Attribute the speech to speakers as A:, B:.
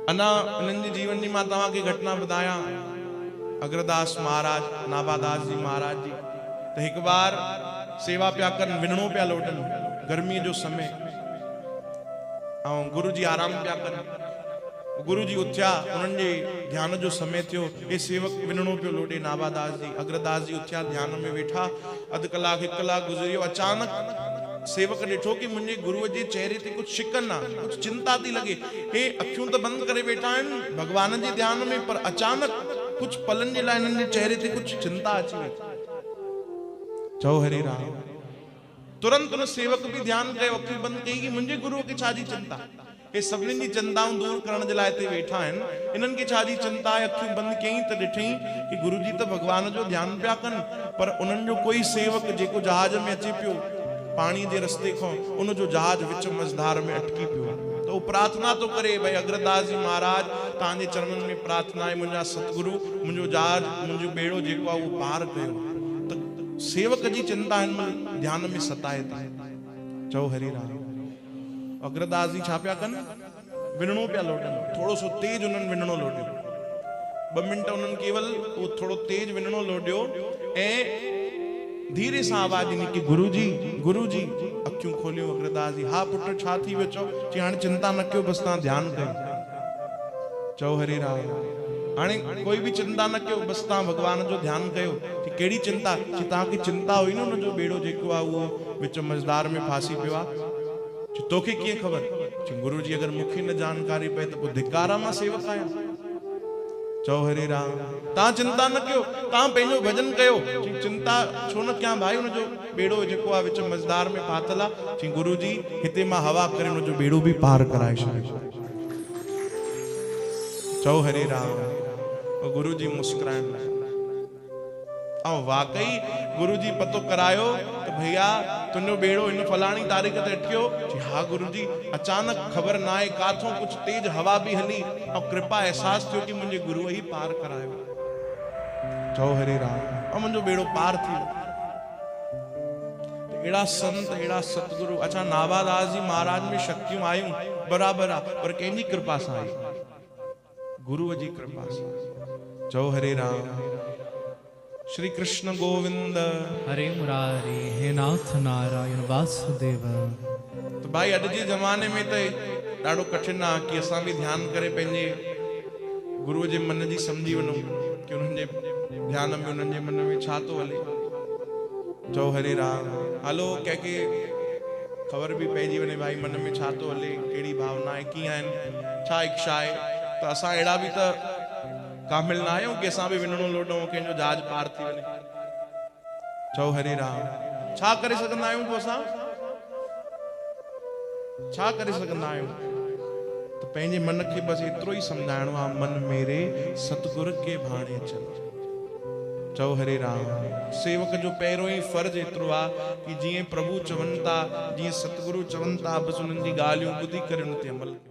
A: अना इन्हनि जी जीवन जी मां तव्हांखे घटना ॿुधायां। अग्रदास महाराज, नाभादास जी महाराज जी तो एक बार सेवा पिया कन, विनणो पिया लोटन, गर्मी जो समय, गुरु जी आराम पिया कन। गुरु जी उथिया, उन्हनि जे ध्यान जो समय थियो, ये सेवक विनणो पियो लोटे नाभादास जी। अग्रदास जी उथिया, ध्यान में वेठा, अध कलाक 1 कलाक गुजरियो। अचानक सेवक ॾिठो कि मुंहिंजे गुरुअ जे चेहरे ते कुछ शिकन आहे, कुछ चिंता थी लगे। हे अखियूं तो बंद करे वेठा आहिनि भगवान जे ध्यान में, पर अचानक कुछ पलन जे लाइ इन्हनि जे चेहरे ते कुछ चिंता अची वई। चओ हरे राम। तुरंत उन सेवक भी ध्यान कयो, अखियूं बंद कई कि मुंहिंजे गुरुअ खे छा जी चिंता। ये सभिनी जी चिंताऊं दूर करण जे लाइ हिते वेठा आहिनि, इन्हनि खे छा जी चिंता आहे। अखियूं बंद कयईं त ॾिठईं कि गुरु जी त भगवान जो ध्यान पिया कनि, पर उन्हनि जो कोई सेवक जेको जहाज में अचे पियो पानी जे रस्ते खां, उन जो जहाज विच मझधार में अटकी पियो। तो प्रार्थना तो करे, भाई अग्रदास जी महाराज तव्हांजे चरणनि में प्रार्थना आहे, मुंहिंजा सतगुरु मुंहिंजो जहाज, मुंहिंजो बेड़ो जेको आहे उहो पार कयो। तो सेवक जी चिंता हिन महिल ध्यान में सताए थी। चओ हरे राम। अग्रदास जी छा पिया कनि, विनणो पिया लोटन। थोड़ो सो तेज उन्हनि विनणो लोटियो, 2 मिंट उन्हनि केवल वो थोड़ो तेज विनणो लोटियो ऐं धीरे सां आवाज ॾिनी कि गुरु जी, गुरु जी। अखियूं खोलियो अग्रदास जी। हा पुट छा थी वियो? चओ कि हाणे चिंता न कयो, बस तव्हां ध्यान कयो। चओ हरे राम। हाणे कोई भी चिंता न कयो, बस तव्हां भगवान जो ध्यान कयो। कि कहिड़ी चिंता? कि तव्हांखे चिंता हुई न उन जो बेड़ो जेको आहे उहो विच मझधार में फासी पियो आहे। तोखे कीअं ख़बर? गुरु जी अगर मूंखे न जानकारी पए त पोइ धिक्कार मां सेवक आहियां। चओ हरे राम। तव्हां चिंता न कयो, तव्हां पंहिंजो भजन कयो। चिंता छो न कयां भाई, उनजो बेड़ो जेको आहे विच मझधार में फाथल आहे। गुरु जी हिते मां हवा करे उनजो बेड़ो भी पार कराए छॾियो। चओ हरे राम। गुरु जी मुस्कुराइण लॻा। ऐं वाकई गुरु जी पतो करायो तो भैया तुंहिंजो बेड़ो इन फलाणी तारीख़ ते अटकियो। हा गुरु जी, अचानक ख़बर ना आहे काथों कुछ तेज हवा भी हली और कृपा एहसास थियो कि मुंहिंजे गुरु ही पार करायो। चओ हरे राम। और मुंहिंजो बेड़ो पार थी वियो। अहिड़ा संत, अहिड़ा सतगुरु। अच्छा नाभादास जी महाराज में शक्तियूं आयूं बराबर आहे, पर कंहिंजी कृपा सां आई? गुरुअ जी कृपा सां। चओ हरे राम। श्री कृष्ण गोविंद
B: हरे मुरारी, हे नाथ नारायण वासुदेव।
A: तो भाई अॼु जे ज़माने में तो ॾाढो कठिन आहे कि असां भी ध्यान करे पंहिंजे गुरुअ जे मन जी समझी वञूं कि उन्हनि जे ध्यान में, उन्हनि जे मन में छा तो हले। चओ हरे राम। हलो कंहिंखे ख़बर भी पइजी वञे भाई मन में छा तो हले, कहिड़ी भावना आहे, कीअं आहिनि, छा इच्छा आहे। तो असां अहिड़ा भी त कामिल ना आहियूं कि असां भी विनणो लोटूं, कंहिंजो जहाज पार थी वञे। चओ हरे राम। छा करे सघंदा आहियूं पोइ असां? छा करे सघंदा आहियूं? तो पंहिंजे मन खे बस एतिरो ई सम्झाइणो आहे, मन मेरे सतगुर के भाणे चल। चओ हरे राम। सेवक जो पहिरियों ई फर्ज एतिरो आहे कि जीअं प्रभु चवनि था, जीअं सतगुरु चवनि था, बस उन्हनि जी ॻाल्हियूं ॿुधी करे उन ते अमल कयो।